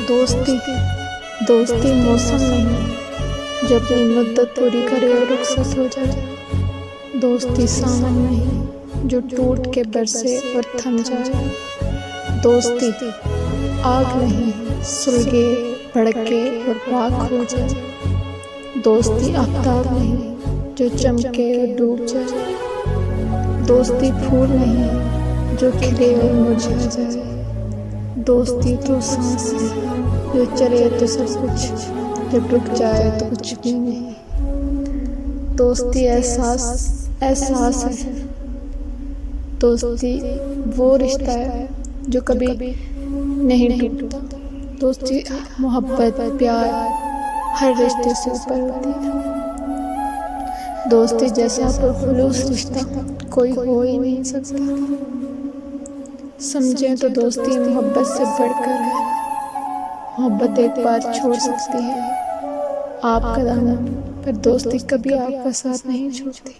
दोस्ती दोस्ती मौसम नहीं जो अपनी मुद्दत पूरी करे और रुखसत हो जाए। दोस्ती सावन नहीं जो टूट के बरसे और थम जाए। दोस्ती आग नहीं सुलगे भड़के और राख हो जाए। दोस्ती आफ्ताब नहीं जो चमके और डूब जाए। दोस्ती फूल नहीं जो खिले और मुरझा जाए। दोस्ती तो सांस है जो चले तो सब कुछ, जब रुक जाए तो कुछ भी नहीं। दोस्ती एहसास है। दोस्ती वो रिश्ता है जो कभी नहीं टूटता। दोस्ती मोहब्बत प्यार हर रिश्ते से ऊपर होती है। दोस्ती जैसा पुरखुलूस रिश्ता कोई हो ही नहीं सकता। समझें तो दोस्ती मोहब्बत से बढ़कर है। मोहब्बत एक बार छोड़ सकती है आप कदम, पर दोस्ती कभी आपका साथ नहीं छोड़ती।